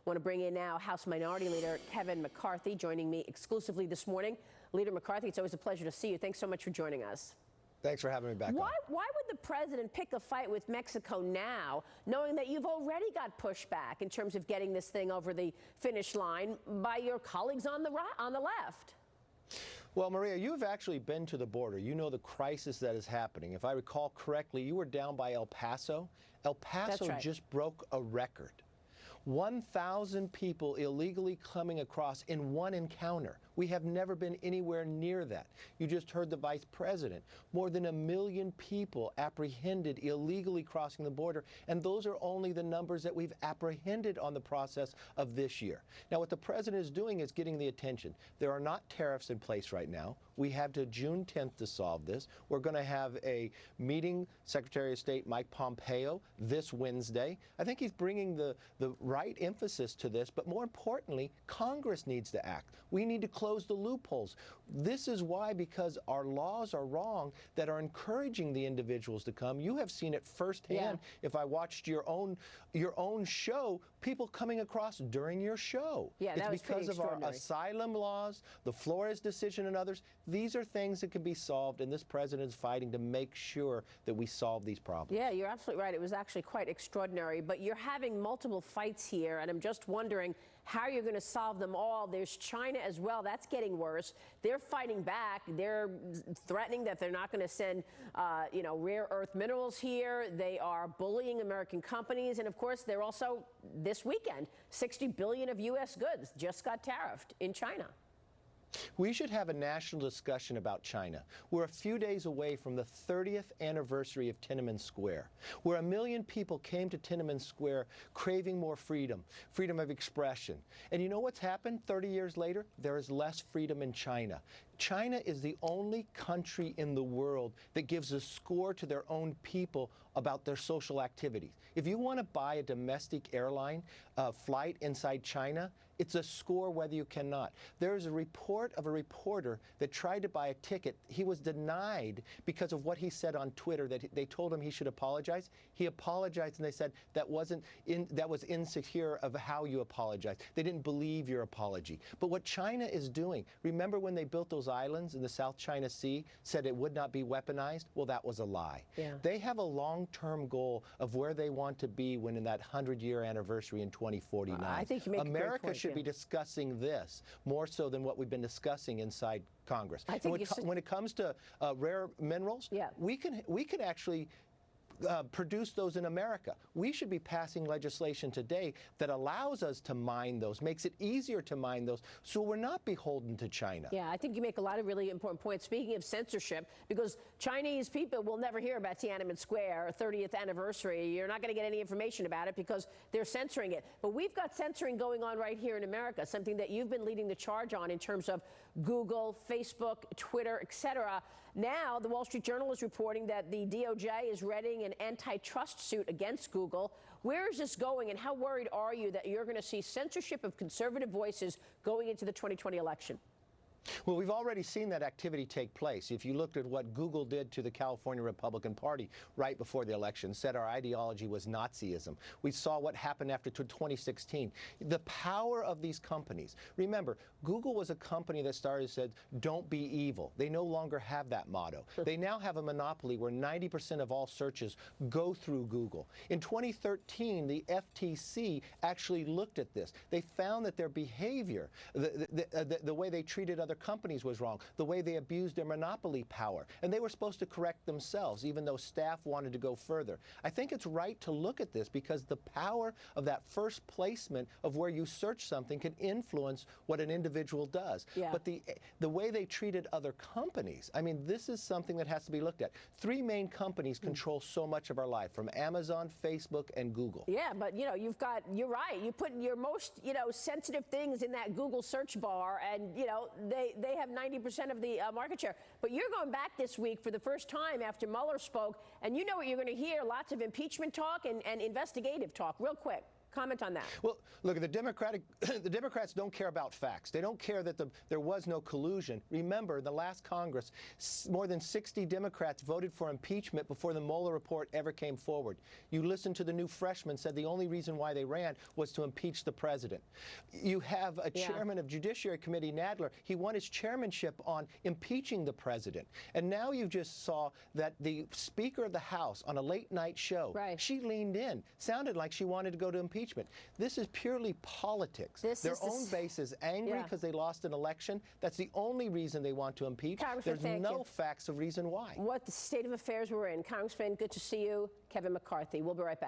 Want to bring in now House Minority Leader Kevin McCarthy, joining me exclusively this morning. Leader McCarthy, it's always a pleasure to see you. Thanks so much for joining us. Thanks for having me back. Why would the president pick a fight with Mexico now, knowing that you've already got pushback in terms of getting this thing over the finish line by your colleagues on the left? Well, Maria, you have actually been to the border. You know the crisis that is happening. If I recall correctly, you were down by El Paso. El Paso just broke a record. 1,000 people illegally coming across in one encounter. We have never been anywhere near that. You just heard the vice president. More than 1 million people apprehended illegally crossing the border, and those are only the numbers that we've apprehended on the process of this year. Now, what the president is doing is getting the attention. There are not tariffs in place right now. We have to June 10th to solve this. We're going to have a meeting, Secretary of State Mike Pompeo, this Wednesday. I think he's bringing the right emphasis to this, but more importantly, Congress needs to act. We need to close the loopholes. This is why, because our laws are wrong that are encouraging the individuals to come. You have seen it firsthand. Yeah. If I watched your own show, people coming across during your show. Yeah, that was because of our asylum laws, the Flores decision, and others. These are things that can be solved, and this president is fighting to make sure that we solve these problems. Yeah, you're absolutely right. It was actually quite extraordinary, but you're having multiple fights here, and I'm just wondering how you're going to solve them all. There's China as well. That's getting worse. They're fighting back. They're threatening that they're not going to send, rare earth minerals here. They are bullying American companies. And of course, they're also, this weekend, 60 billion of U.S. goods just got tariffed in China. We should have a national discussion about China. We're a few days away from the 30th anniversary of Tiananmen Square, where 1 million people came to Tiananmen Square craving more freedom, freedom of expression. And you know what's happened 30 years later? There is less freedom in China. China is the only country in the world that gives a score to their own people about their social activities. If you want to buy a domestic airline flight inside China, it's a score whether you cannot. There is a report of a reporter that tried to buy a ticket. He was denied because of what he said on Twitter, that they told him he should apologize. He apologized, and they said that was insecure of how you apologize. They didn't believe your apology. But what China is doing, remember when they built those islands in the South China Sea, said it would not be weaponized? Well, that was a lie. Yeah. They have a long-term goal of where they want to be when in that 100-year anniversary in 2049. I think you make America a great point, should be discussing this more so than what we've been discussing inside Congress. I think when it comes to rare minerals, we can actually produce those in America. We should be passing legislation today that allows us to mine those, makes it easier to mine those, so we're not beholden to China. Yeah, I think you make a lot of really important points. Speaking of censorship, because Chinese people will never hear about Tiananmen Square, 30th anniversary. You're not going to get any information about it because they're censoring it. But we've got censoring going on right here in America, something that you've been leading the charge on in terms of Google, Facebook, Twitter, etc. Now, the Wall Street Journal is reporting that the DOJ is readying an antitrust suit against Google. Where is this going, and how worried are you that you're going to see censorship of conservative voices going into the 2020 election? Well, we've already seen that activity take place. If you looked at what Google did to the California Republican Party right before the election, said our ideology was Nazism. We saw what happened after 2016. The power of these companies. Remember, Google was a company that started said, don't be evil. They no longer have that motto. They now have a monopoly where 90% of all searches go through Google. In 2013, the FTC actually looked at this. They found that their behavior, the way they treated other companies was wrong, the way they abused their monopoly power, and they were supposed to correct themselves, even though staff wanted to go further. I think it's right to look at this because the power of that first placement of where you search something can influence what an individual does. Yeah. But the way they treated other companies, I mean, this is something that has to be looked at. 3 main companies control so much of our life, from Amazon, Facebook, and Google. Yeah, but you're right. You put your most, sensitive things in that Google search bar, and, they have 90% of the market share. But you're going back this week for the first time after Mueller spoke, and you know what you're going to hear, lots of impeachment talk and investigative talk. Real quick. Comment on that. Well, look, the Democrats don't care about facts. They don't care that there was no collusion. Remember, the last Congress, more than 60 Democrats voted for impeachment before the Mueller report ever came forward. You listen to the new freshman said the only reason why they ran was to impeach the president. You have a chairman of Judiciary Committee, Nadler. He won his chairmanship on impeaching the president. And now you just saw that the Speaker of the House on a late night show, she leaned in, sounded like she wanted to go to impeachment. This is purely politics. Their own base is angry because they lost an election. That's the only reason they want to impeach. There's no facts of reason why. What the state of affairs we're in. Congressman, good to see you. Kevin McCarthy. We'll be right back.